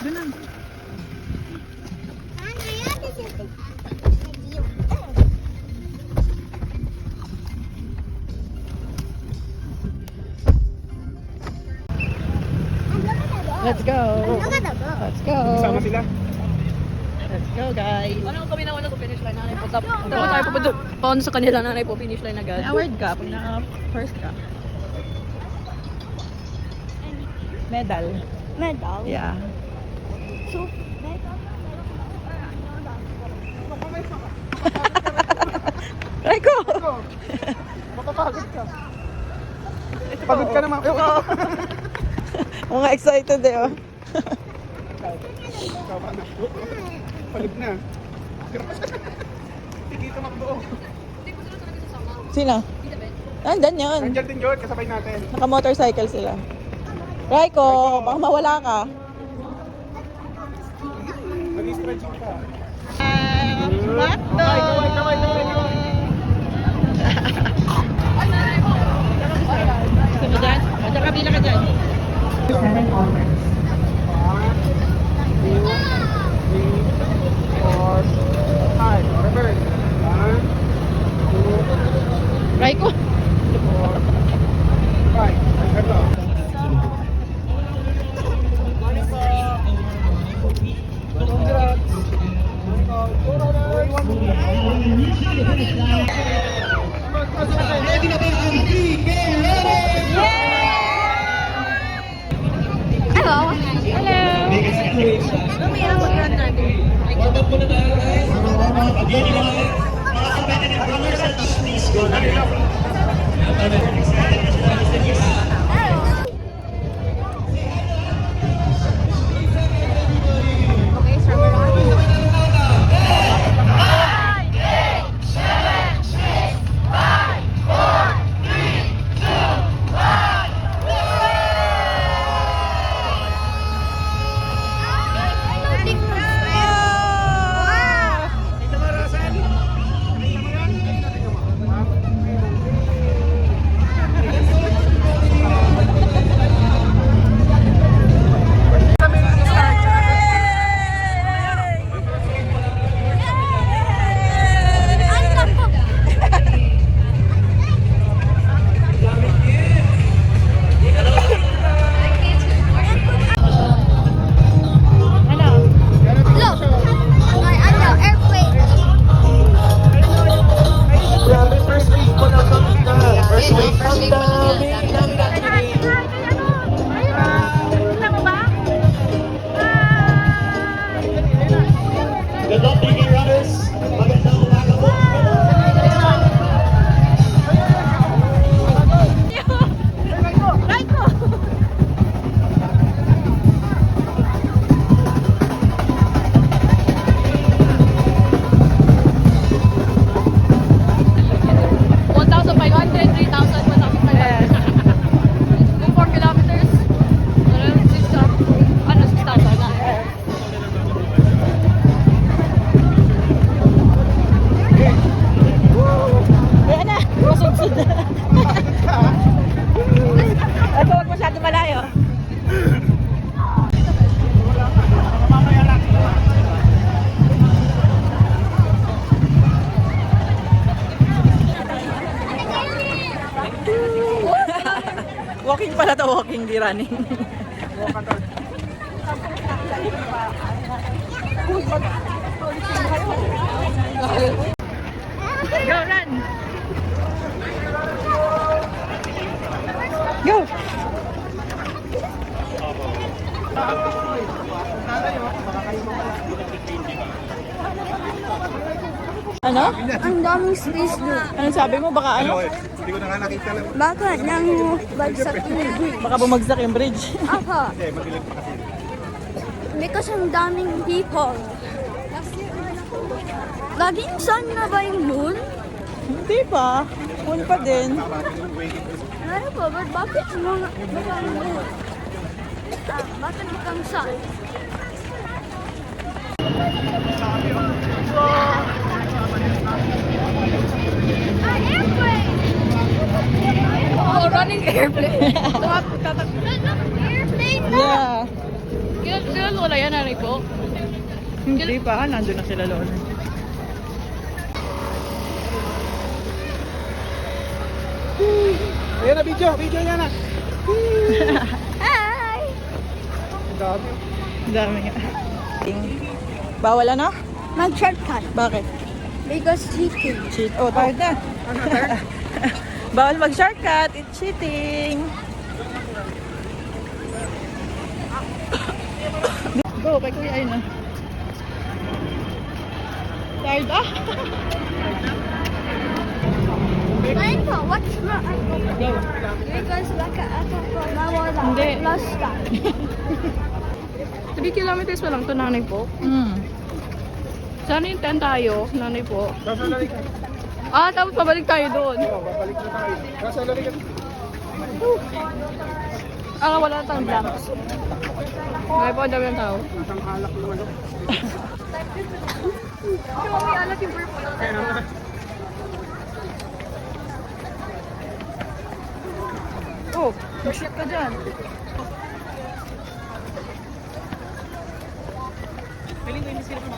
Doon na. Let's go. Let's go. Sama sila. Let's go, guys. Ano kami na finish line nanay po. Tapos tayo po paano sa kanila nanay po finish line agad. Award ka pag na-first ka. Medal. Medal? Yeah. So, medal? Raiko! Mapapagod ka. Pagod ka naman. Mga excited eh, oh. Pagod na. Hindi ka makbuo. Sino? Nandun yun. Nandiyan din yun, kasabay natin. Naka-motorcycle sila. Raiko, baka mawala ka. Nag-stretching ka. Makto! Kaway. Sino dyan? Diyan kabila ka dyan. 1, 2, 3, 4, 5. Reverse. 1, 2, Raiko! 4, 5. Ito. Ready na ba ang 3K? Hello. Welcome po na tayo guys. Again, mga competitive runners at please go na rin. Good luck, PK runners. Magandang umaga po. Ayan na! Masudsud na. Ito, huwag masyado malayo. Walking pala to, walking, di running. Go, run! Go! Ano? Ang daming space doon. Ano sabi mo? Baka ano? Hindi ko na nga nakita lang. Baka nang bagsak yung Baka bumagsak yung bridge. Aha. Hindi, madilim pa kasi. Because ang daming people. Laging sun na ba yung moon? Hindi pa. Moon pa din. Ano ba? Bakit mga bakang moon? Bakit bakang sun? Oh, running airplane. Airplane na! Yeah. Sila wala yan, nanay po. Hindi pa, nandun na sila loon. Ayan na, video niya na. Hi! Ang dami. Dami nga. Bawal ano? Mag-shortcut. Bakit? Because cheating. Cheat. Oh, tawag na. Bawal mag-shortcut. It's cheating. Go, kay Kuya ayun na. Tired ah? Ngayon po, what's wrong? Go. Because baka ako po nawala. Hindi. Lost ka. 3 kilometers pa lang to, nanay po. Sana yung 10 tayo, nanay po. Nasa lari ka. Ah, tapos pabalik tayo doon. Oo, babalik na tayo. Nasa lari ka. Ah, wala na tayong blanks. Nanay po, ang dami ng tao. Nasang alak naman ako. Oh, mag-shoot ka dyan.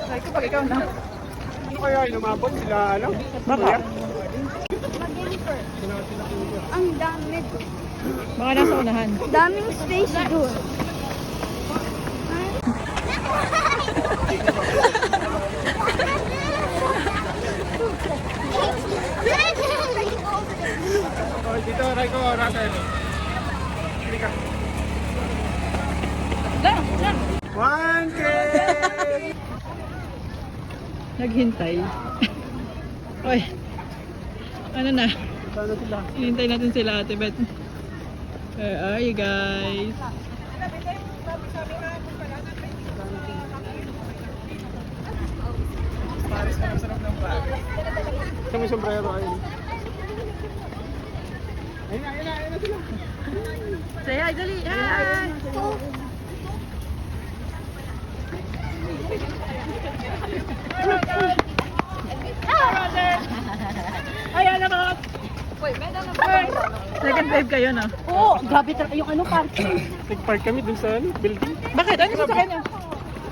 Sabi ko pag ikaw na. Ano kaya inumabot sila, ano? Baka. Mag-deliver. Ang dami. Baka nasa unahan. Daming space doon. Oh, dito, Raiko, Russell. Hindi ka. Lang, lang. 1K! Naghintay. Oy. Ano na? Sana sila. Hintay natin sila Ate Beth. Where are you guys? Paris ka ng sarap ng Paris. Sa may sombrero, ayun. Ayun na sila. Say hi, dali. Hi. Ayan na mga. Second wave kayo, no? Oo, grabe talaga yung ano, park. Nag-park kami dun sa building. Bakit? Ano sa kanya?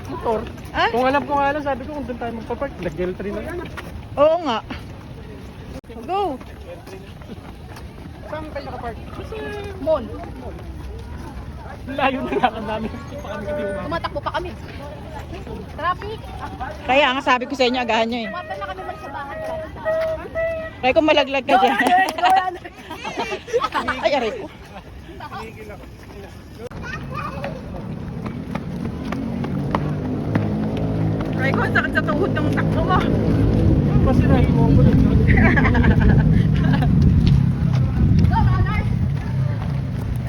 Motor. Ah? Kung alam ko nga lang, sabi ko kung doon tayo magpapark, nag-L3 na yan. Oo nga. Go. Saan kayo nakapark? Mon, Layo na lang ang dami. Pa kami hindi umabot. tumatakbo pa kami. Traffic. Kaya nga sabi ko sa inyo, agahan nyo eh. Mata na kami man sa bahay. Kaya kung malaglag ka dyan. Ay, aray ko. Kaya ko, ang sakit sa tuhod ng takbo mo. Pasirahin mo ako.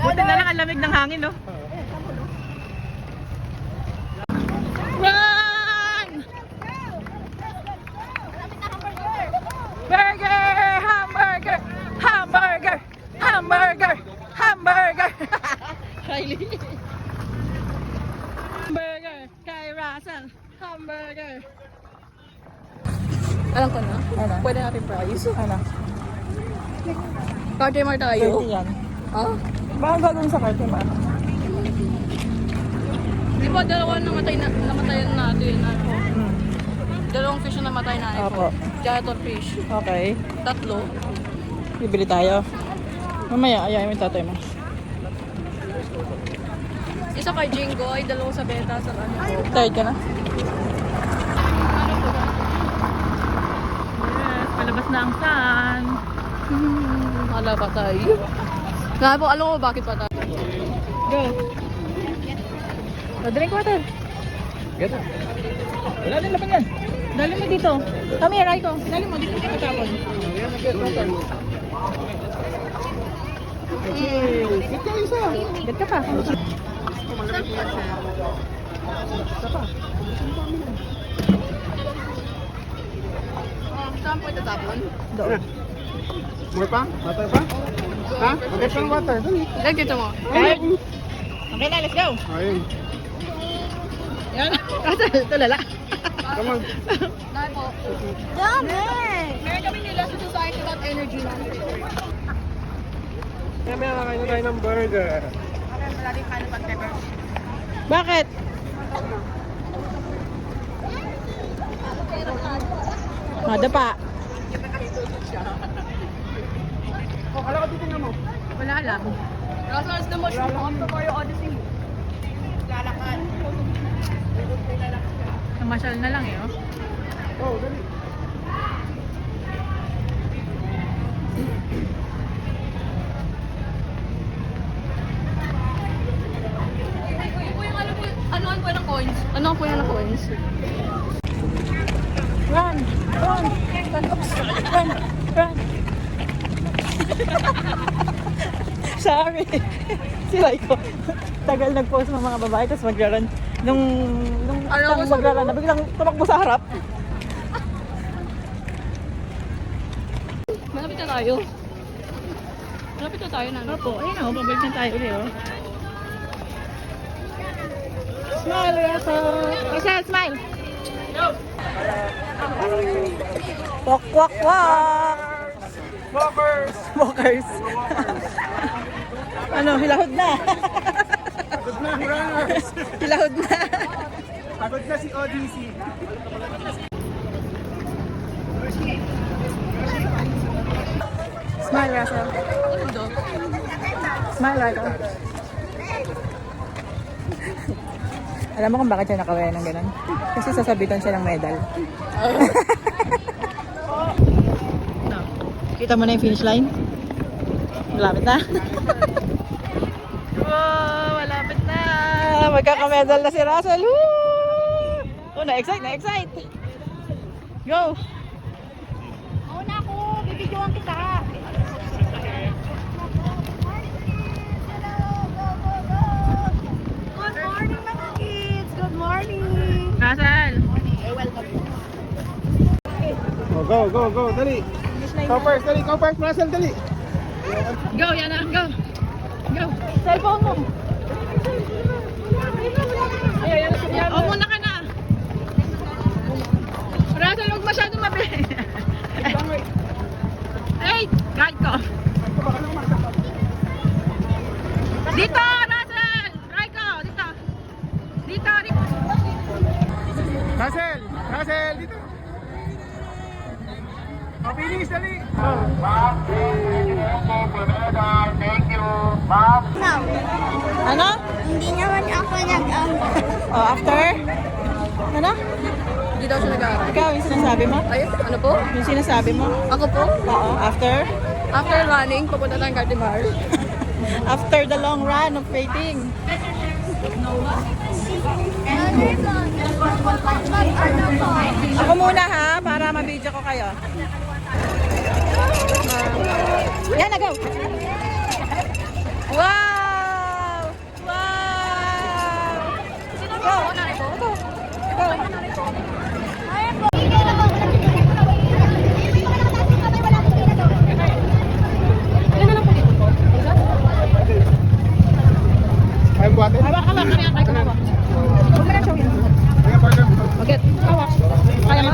Buti na lang ang lamig ng hangin, no? Run! Burger! Hamburger! Hamburger! Hamburger! Hamburger! Kylie. Hamburger! Kay Russell! Hamburger! Alam ko na. Ano? Pwede natin price. Ano? Cartier tayo. 30 yan. Ha? Baka gagawin sa karte ba? Di ba dalawa namatayan natin? Ano? Dalawang fish na namatay natin. Opo. Janitor fish. Okay. 3. Bibili tayo. Mamaya, ayayin mo yung tatay mo. Isa kay Jingo, ay dalawang sa beta sa ano. Tired ka na? Ano po ba? Yes, palabas na ang sun. Hala pa tayo. Kaya po, alam ko bakit pa tayo. Go. Drink water. Ganda. Wala din laban yan. Dali mo dito. Come here, Raiko. Dali mo dito sa tapon. Sit ka isa. Get ka pa. Saan po itatapon? Doon. More pa? Water pa? Ha? Okay pa ng water. Like dito mo. Okay na, let's go. Ayun. Yan. Ito lala. Come on. Dahil po. Dami! Meron kami nila sa Society about Energy na. Kaya may kakain na tayo ng burger. Bakit? Madapa. Oh, kala ko titingnan mo. Wala lang. Rasa the most to Mario Odyssey. Lalakad. Namasyal na lang eh, oh. Oh, dali. Ano ang ng coins? Ano ang ng coins? Run! Run! Run! Run! Run! Sorry. Si Raiko. Tagal nag-post ng mga babae tapos magra-run. Nung Ano, magra-run na biglang tumakbo sa harap. Malapit na tayo. Malapit na tayo, Nana. Opo, ayun o, pabalik na tayo ulit o. Smile, Russell! Russell, smile! Walk, walk, walk! Walkers! Walkers! Ano, hilahod na! Pagod na, runners! Hilahod na! Pagod na si Odyssey. Smile, Russell. Smile, Russell. Alam mo kung bakit siya nakawaya ng ganun? Kasi sasabitan siya ng medal. Kita mo na yung finish line? Malapit na. Wow, malapit na. Magkakamedal na si Russell. Woo! Oh, na-excite, na-excite. Go! Una ako, bibidyoan kita. Good morning, mga kids. Good morning. Russell! Oh, go, go, go, dali. Go first, dali, go first, Russell, dali. Go, Yana, go. Go. Cellphone mo. O, muna ka na. Russell, huwag masyadong mabilis. Hey, guide ko. Dito, Russell! Try ko, dito. Dito, dito. Russell, Russell, dito. Oh, finish, dali. Ano? Hindi naman ako Oh, after? Ano? Hindi daw siya nag-aaral. Ikaw, yung sinasabi mo? Ay, ano po? Yung sinasabi mo? Ako po? Oo, after? After running, papunta ng Cartimar. After the long run of waiting. Ako muna ha, para ma-video ko kayo. Yan na, go! Wow! Wow! Go! Go! Go! Kaya mo buhatin? Hawak, hawak. Kami ang kayo hawak. Huwag mo na show yun. Kaya partner. Okay, hawak. Kaya mo?